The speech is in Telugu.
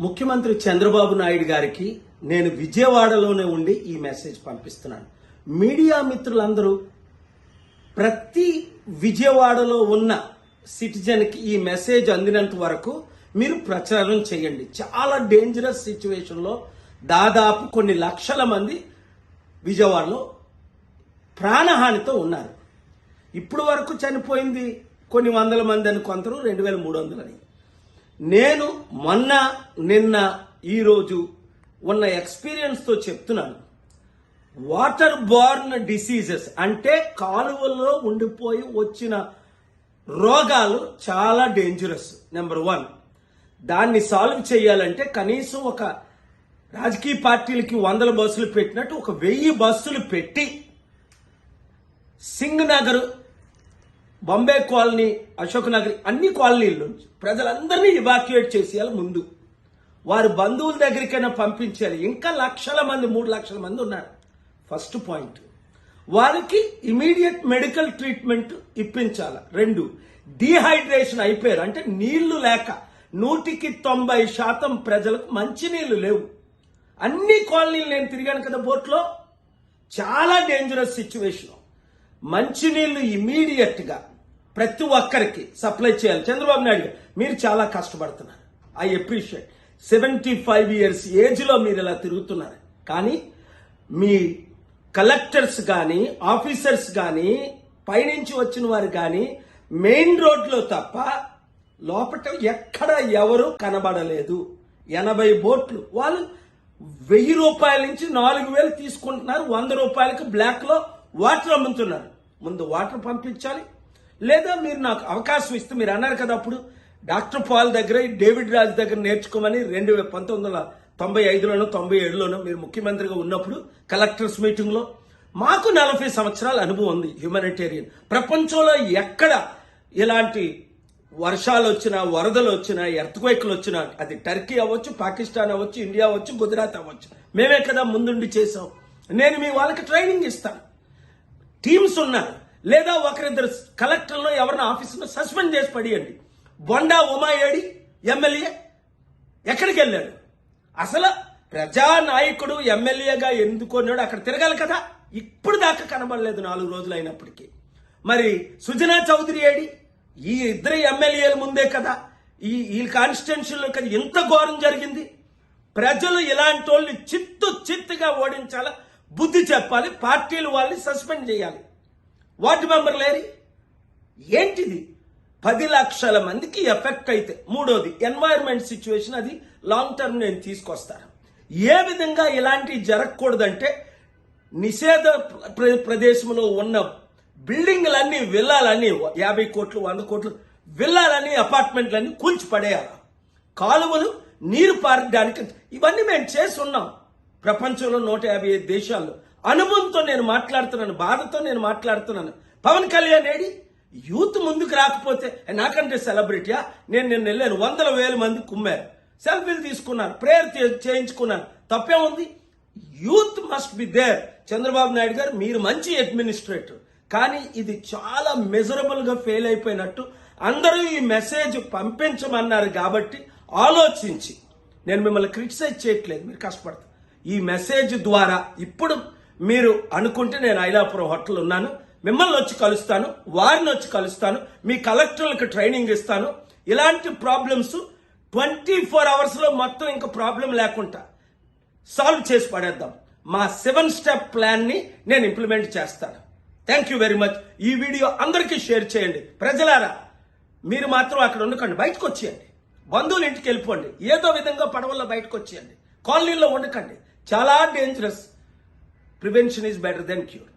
ముఖ్యమంత్రి చంద్రబాబు నాయుడు గారికి నేను విజయవాడలోనే ఉండి ఈ మెసేజ్ పంపిస్తున్నాను. మీడియా మిత్రులందరూ ప్రతి విజయవాడలో ఉన్న సిటిజన్కి ఈ మెసేజ్ అందినంత వరకు మీరు ప్రచారం చేయండి. చాలా డేంజరస్ సిచ్యువేషన్లో దాదాపు కొన్ని లక్షల మంది విజయవాడలో ప్రాణహానితో ఉన్నారు. ఇప్పుడు వరకు చనిపోయింది కొన్ని వందల మంది అని, కొందరు 2300 అని. నేను మొన్న నిన్న ఈరోజు ఉన్న ఎక్స్పీరియన్స్తో చెప్తున్నాను. వాటర్ బోర్న్ డిసీజెస్ అంటే కాలువల్లో ఉండిపోయి వచ్చిన రోగాలు చాలా డేంజరస్. నెంబర్ 1, దాన్ని సాల్వ్ చేయాలంటే కనీసం ఒక రాజకీయ పార్టీలకి 100 బస్సులు పెట్టినట్టు ఒక 1000 బస్సులు పెట్టి సింగ్ నగర్, బాంబే కాలనీ, అశోక్ నగర్ అన్ని కాలనీల నుంచి ప్రజలందరినీ ఇవాక్యుయేట్ చేసేయాలి. ముందు వారి బంధువుల దగ్గరికైనా పంపించాలి. ఇంకా లక్షల మంది, 3 లక్షల మంది ఉన్నారు. ఫస్ట్ పాయింట్, వారికి ఇమీడియట్ మెడికల్ ట్రీట్మెంట్ ఇప్పించాలి. 2, డీహైడ్రేషన్ అయిపోయారు అంటే నీళ్లు లేక 190% ప్రజలకు మంచినీళ్లు లేవు. అన్ని కాలనీలు నేను తిరిగాను కదా బోట్లో. చాలా డేంజరస్ సిచ్యువేషన్. మంచినీళ్లు ఇమీడియట్ గా ప్రతి ఒక్కరికి సప్లై చేయాలి. చంద్రబాబు నాయుడు గారు మీరు చాలా కష్టపడుతున్నారు. I appreciate. 75 years ఏజ్లో మీరు ఇలా తిరుగుతున్నారు. కానీ మీ కలెక్టర్స్ కానీ, ఆఫీసర్స్ కానీ, పైనుంచి వచ్చిన వారు కానీ మెయిన్ రోడ్లో తప్ప లోపల ఎక్కడ ఎవరు కనబడలేదు. 80 బోట్లు వాళ్ళు 1000 రూపాయల నుంచి 4000 తీసుకుంటున్నారు. 100 రూపాయలకి బ్లాక్ లో వాటర్ అమ్ముతున్నారు. ముందు వాటర్ పంపించాలి. లేదా మీరు నాకు అవకాశం ఇస్తే, మీరు అన్నారు కదా అప్పుడు డాక్టర్ పాల్ దగ్గర, డేవిడ్ రాజ్ దగ్గర నేర్చుకోమని 1995లోనో 97లోనో మీరు ముఖ్యమంత్రిగా ఉన్నప్పుడు కలెక్టర్స్ మీటింగ్ లో. మాకు 40 సంవత్సరాల అనుభవం ఉంది హ్యూమానిటేరియన్. ప్రపంచంలో ఎక్కడ ఇలాంటి వర్షాలు వచ్చినా, వరదలు వచ్చినా, ఎర్త్క్వేక్లు వచ్చినా, అది టర్కీ అవ్వచ్చు, పాకిస్తాన్ అవ్వచ్చు, ఇండియా అవ్వచ్చు, గుజరాత్ అవ్వచ్చు, మేమే కదా ముందుండి చేసాం. నేను మీ వాళ్ళకి ట్రైనింగ్ ఇస్తాను. టీమ్స్ ఉన్నారు. లేదా ఒకరిద్దరు కలెక్టర్లో ఎవరిన ఆఫీసులో సస్పెండ్ చేసి పడియండి. బొండా ఉమాయేడి ఎమ్మెల్యే ఎక్కడికి వెళ్ళాడు? అసలు ప్రజానాయకుడు ఎమ్మెల్యేగా ఎందుకున్నాడు? అక్కడ తిరగాలి కదా. ఇప్పుడు దాకా కనబడలేదు 4 రోజులు అయినప్పటికీ. మరి సుజనా చౌదరి ఏడి? ఈ 2 ఎమ్మెల్యేల ముందే కదా ఈ కాన్స్టిట్యున్సీలో కదా ఇంత ఘోరం జరిగింది. ప్రజలు ఇలాంటి వాళ్ళని చిత్తుగా ఓడించాలి, బుద్ధి చెప్పాలి, పార్టీలు వాళ్ళని సస్పెండ్ చేయాలి. వార్డు మెంబర్ లేరి ఏంటిది? 10 లక్షల మందికి ఎఫెక్ట్ అయితే. 3వది ఎన్వైరన్మెంట్ సిచ్యువేషన్, అది లాంగ్ టర్మ్ నేను తీసుకొస్తాను. ఏ విధంగా ఇలాంటివి జరగకూడదంటే నిషేధ ప్రదేశంలో ఉన్న బిల్డింగ్లన్నీ, విల్లాలన్నీ 50 కోట్లు 100 కోట్లు విల్లాలన్నీ, అపార్ట్మెంట్లన్నీ కూల్చిపడేయాలి. కాలువలు నీరు పారడానికి ఇవన్నీ మేము చేసి ఉన్నాం. ప్రపంచంలో 155 దేశాల్లో అనుభవంతో నేను మాట్లాడుతున్నాను, బాధతో నేను మాట్లాడుతున్నాను. పవన్ కళ్యాణ్ ఏడి? యూత్ ముందుకు రాకపోతే నాకంటే సెలబ్రిటీయా? నేను నిన్న వెళ్ళాను, 100,000 మంది కుమ్మారు, సెల్ఫీలు తీసుకున్నారు, ప్రేయర్ చేయించుకున్నారు. తప్పే ఉంది? Youth must be there. Chandrababu Naidu గారు మీరు మంచి అడ్మినిస్ట్రేటర్, కానీ ఇది చాలా మెజరబుల్ గా ఫెయిల్ అయిపోయినట్టు. అందరూ ఈ మెసేజ్ పంపించమన్నారు కాబట్టి ఆలోచించి, నేను మిమ్మల్ని క్రిటిసైజ్ చేయట్లేదు, మీరు కష్టపడతారు. ఈ మెసేజ్ ద్వారా ఇప్పుడు మీరు అనుకుంటే నేను ఐలాపురం హోటల్ ఉన్నాను, మిమ్మల్ని వచ్చి కలుస్తాను, వారిని వచ్చి కలుస్తాను, మీ కలెక్టర్లకు ట్రైనింగ్ ఇస్తాను. ఇలాంటి ప్రాబ్లమ్స్ 24 hours లో మొత్తం ఇంకా ప్రాబ్లం లేకుండా సాల్వ్ చేసి పడేద్దాం. మా 7 step ప్లాన్ ని నేను ఇంప్లిమెంట్ చేస్తాను. Thank you very much. ఈ వీడియో అందరికీ షేర్ చేయండి. ప్రజలారా మీరు మాత్రం అక్కడ ఉండకండి, బయటకు వచ్చేయండి, బంధువుల ఇంటికి వెళ్ళిపోండి, ఏదో విధంగా పడవల్లో బయటకు వచ్చేయండి, కాలనీలో ఉండకండి. చాలా dangerous. Prevention is better than cure.